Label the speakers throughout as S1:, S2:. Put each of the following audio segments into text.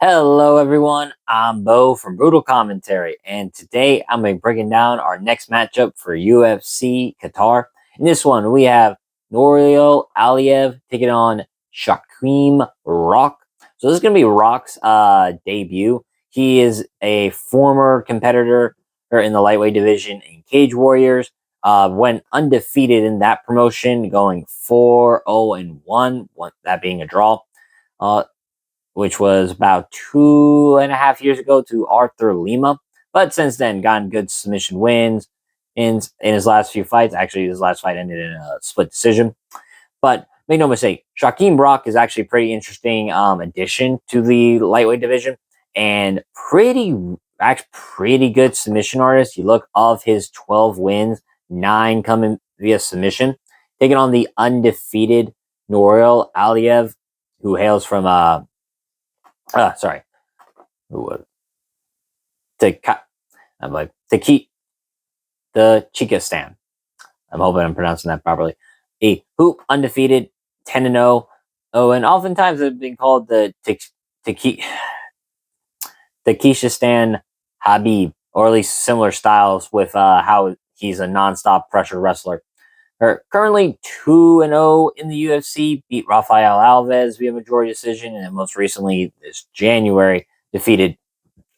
S1: Hello, everyone. I'm Bo from Brutal Commentary, and today I'm going to be breaking down our next matchup for UFC Qatar. In this one, we have Nurulll Aliev taking on Shaqueme Rock. So this is going to be Rock's debut. He is a former competitor in the lightweight division in Cage Warriors. Went undefeated in that promotion, going 4-0-1, that being a draw. Which was about 2.5 years ago to Arthur Lima. But since then, gotten good submission wins in his last few fights. Actually, his last fight ended in a split decision. But make no mistake, Shaqueme Rock is actually a pretty interesting addition to the lightweight division and pretty good submission artist. You look of his 12 wins, 9 coming via submission, taking on the undefeated Nurulll Aliev, who hails from sorry. Who was I'm like the Chikistan. I'm hoping I'm pronouncing that properly. A hoop undefeated 10-0. Oh, and oftentimes have been called the Takishistan Habib, or at least similar styles with how he's a non-stop pressure wrestler. Currently 2-0 in the UFC, beat Rafael Alves via majority decision, and most recently this January defeated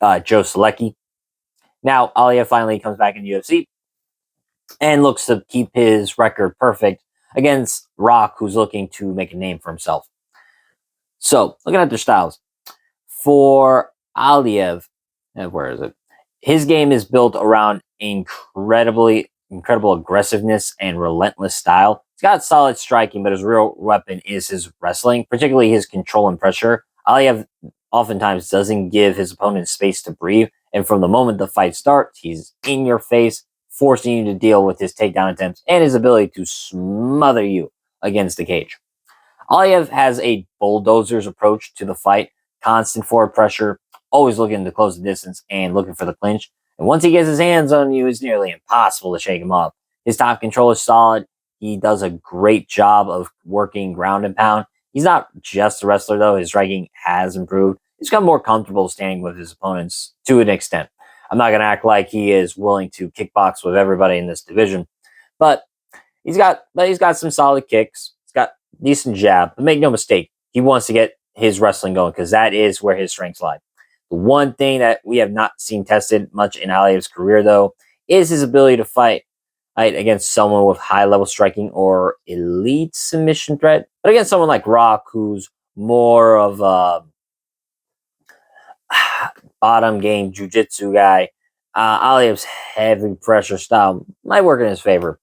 S1: Joe Selecki. Now Aliev finally comes back in the UFC and looks to keep his record perfect against Rock, who's looking to make a name for himself. So looking at their styles for Aliev, where is it? His game is built around incredible aggressiveness and relentless style. He's got solid striking, but his real weapon is his wrestling, particularly his control and pressure. Aliev oftentimes doesn't give his opponent space to breathe, and from the moment the fight starts, he's in your face, forcing you to deal with his takedown attempts and his ability to smother you against the cage. Aliev has a bulldozer's approach to the fight, constant forward pressure, always looking to close the distance and looking for the clinch. And once he gets his hands on you, it's nearly impossible to shake him up. His top control is solid. He does a great job of working ground and pound. He's not just a wrestler, though. His striking has improved. He's got more comfortable standing with his opponents to an extent. I'm not going to act like he is willing to kickbox with everybody in this division, but he's got some solid kicks. He's got decent jab, but make no mistake, he wants to get his wrestling going because that is where his strengths lie. The one thing that we have not seen tested much in Aliev's career, though, is his ability to fight against someone with high-level striking or elite submission threat. But against someone like Rock, who's more of a bottom game jiu-jitsu guy, Aliev's heavy pressure style might work in his favor.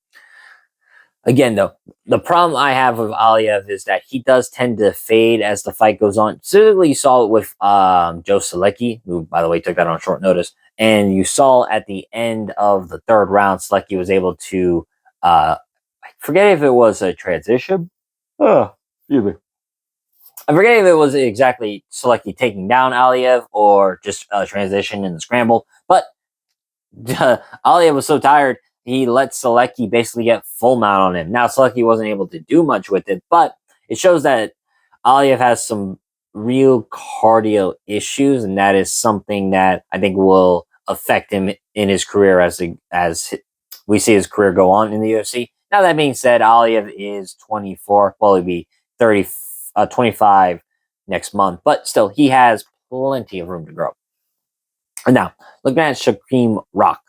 S1: Again, though, the problem I have with Aliev is that he does tend to fade as the fight goes on. Specifically, you saw it with Joe Selecki, who, by the way, took that on short notice. And you saw at the end of the third round, Selecki was able to, I forget if it was a transition. Oh, excuse me. I forget if it was exactly Selecki taking down Aliev or just a transition in the scramble. But Aliev was so tired, he let Selecki basically get full mount on him. Now, Selecki wasn't able to do much with it, but it shows that Aliev has some real cardio issues, and that is something that I think will affect him in his career as we see his career go on in the UFC. Now, that being said, Aliev is 24. Well, he'll be 25 next month, but still, he has plenty of room to grow. And now, looking at Shaqueme Rock.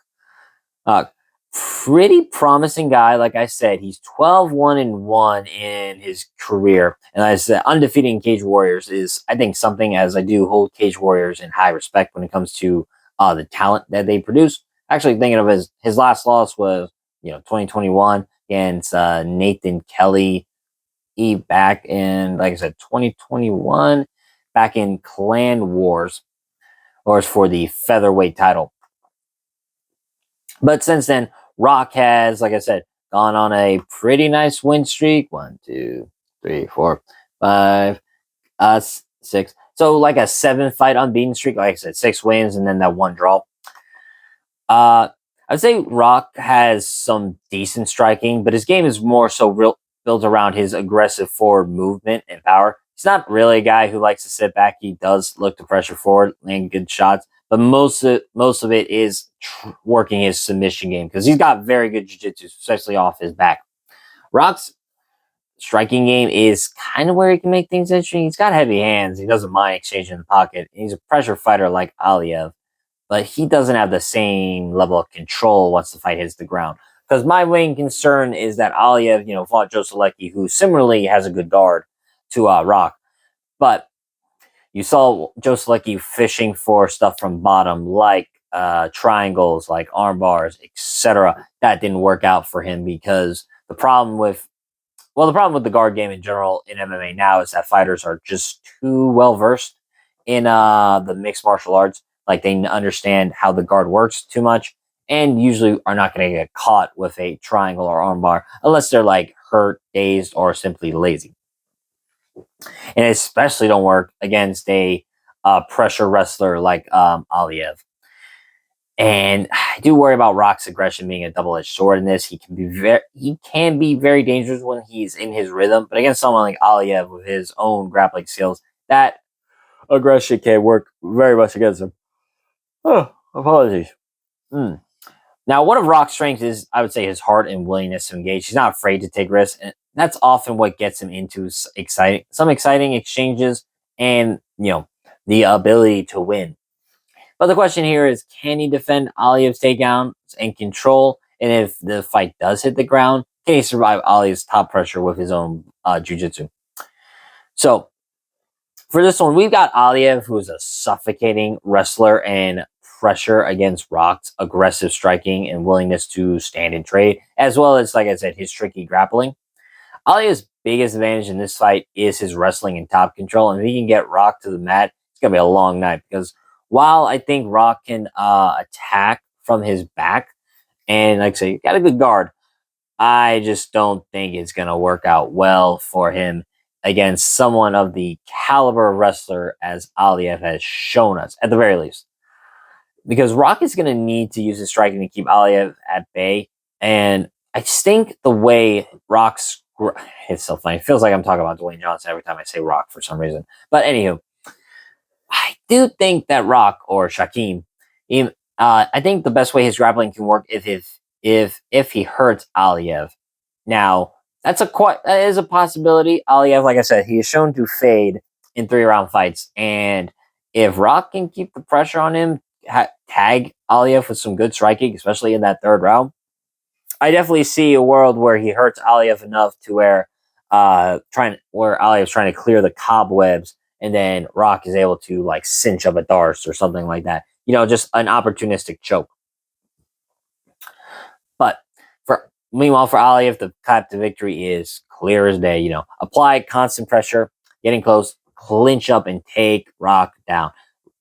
S1: Pretty promising guy, like I said. He's 12-1-1 in his career. And as I said, undefeated in Cage Warriors is, I think, something, as I do hold Cage Warriors in high respect when it comes to the talent that they produce. Actually, thinking of his last loss was, 2021 against Nathan Kelly. Back in, like I said, 2021, back in Clan Wars, or for the featherweight title. But since then, Rock has, like I said, gone on a pretty nice win streak. 1, 2, 3, 4, 5, 6. So like a 7-fight unbeaten streak. Like I said, 6 wins and then that 1 draw. I'd say Rock has some decent striking, but his game is more so built around his aggressive forward movement and power. He's not really a guy who likes to sit back. He does look to pressure forward, land good shots, but most of it is working his submission game because he's got very good jiu-jitsu, especially off his back. Rock's striking game is kind of where he can make things interesting. He's got heavy hands. He doesn't mind exchanging the pocket. He's a pressure fighter like Aliev, but he doesn't have the same level of control once the fight hits the ground. Because my main concern is that Aliev, fought Joe Solecki, who similarly has a good guard to Rock, but you saw Joe Solecki fishing for stuff from bottom, like triangles, like arm bars, etc. That didn't work out for him because the problem with the guard game in general in MMA now is that fighters are just too well versed in the mixed martial arts. Like they understand how the guard works too much, and usually are not going to get caught with a triangle or armbar unless they're like hurt, dazed, or simply lazy. And especially don't work against a pressure wrestler like Aliev. And I do worry about Rock's aggression being a double-edged sword in this. He can be very dangerous when he's in his rhythm, but against someone like Aliev with his own grappling skills, that aggression can work very much against him. Oh, apologies. Mm. Now, one of Rock's strengths is, I would say, his heart and willingness to engage. He's not afraid to take risks, and that's often what gets him into some exciting exchanges, and the ability to win. But the question here is, can he defend Aliev's takedowns and control? And if the fight does hit the ground, can he survive Aliev's top pressure with his own jiu-jitsu? So for this one, we've got Aliev, who is a suffocating wrestler and pressure against Rock's aggressive striking and willingness to stand and trade, as well as, like I said, his tricky grappling. Aliev's biggest advantage in this fight is his wrestling and top control, and if he can get Rock to the mat, it's going to be a long night because while I think Rock can attack from his back, and like I say, got a good guard, I just don't think it's going to work out well for him against someone of the caliber of wrestler as Aliev has shown us, at the very least. Because Rock is going to need to use his striking to keep Aliev at bay, and I just think the way it's so funny. It feels like I'm talking about Dwayne Johnson every time I say Rock for some reason. But anywho, I do think that Rock or Shaqueme, I think the best way his grappling can work is if he hurts Aliev. Now that is a possibility. Aliev, like I said, he is shown to fade in 3-round fights, and if Rock can keep the pressure on him, tag Aliev with some good striking, especially in that 3rd round, I definitely see a world where he hurts Aliev enough to where Aliev's trying to clear the cobwebs, and then Rock is able to like cinch up a Darce or something like that. Just an opportunistic choke. But meanwhile, for Aliev, the path to victory is clear as day. Apply constant pressure, getting close, clinch up, and take Rock down.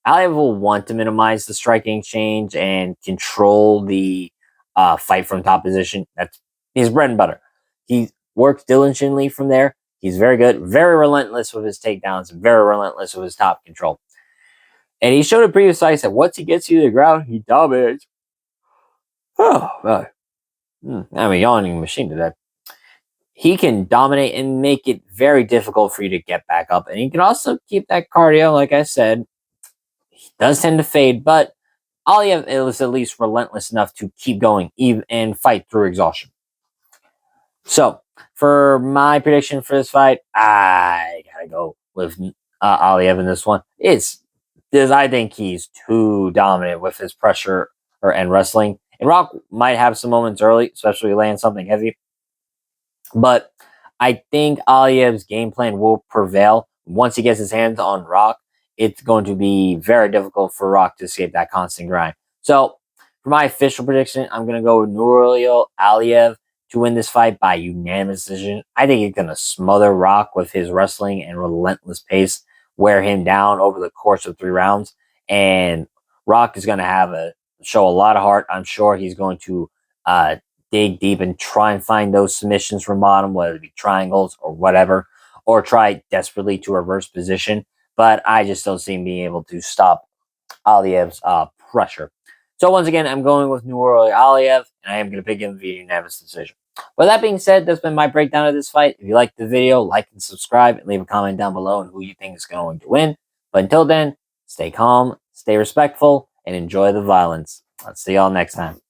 S1: Aliev will want to minimize the striking exchange and control the fight from top position. That's his bread and butter. He works diligently from there. He's very good, very relentless with his takedowns, very relentless with his top control. And he showed in previous fights that once he gets you to the ground, he dominates. Oh, God. I'm a yawning machine today. He can dominate and make it very difficult for you to get back up. And he can also keep that cardio, like I said. He does tend to fade, but Aliev is at least relentless enough to keep going even and fight through exhaustion. So, for my prediction for this fight, I gotta go with Aliev in this one. I think he's too dominant with his pressure and wrestling. And Rock might have some moments early, especially laying something heavy. But I think Aliev's game plan will prevail. Once he gets his hands on Rock, it's going to be very difficult for Rock to escape that constant grind. So, for my official prediction, I'm going to go with Nurulll Aliev to win this fight by unanimous decision. I think he's going to smother Rock with his wrestling and relentless pace, wear him down over the course of 3 rounds, and Rock is going to show a lot of heart. I'm sure he's going to dig deep and try and find those submissions from bottom, whether it be triangles or whatever, or try desperately to reverse position. But I just don't see him being able to stop Aliev's pressure. So once again, I'm going with Nurulll Aliev, and I am going to pick him via unanimous decision. With that being said, that's been my breakdown of this fight. If you liked the video, like and subscribe, and leave a comment down below on who you think is going to win. But until then, stay calm, stay respectful, and enjoy the violence. I'll see y'all next time.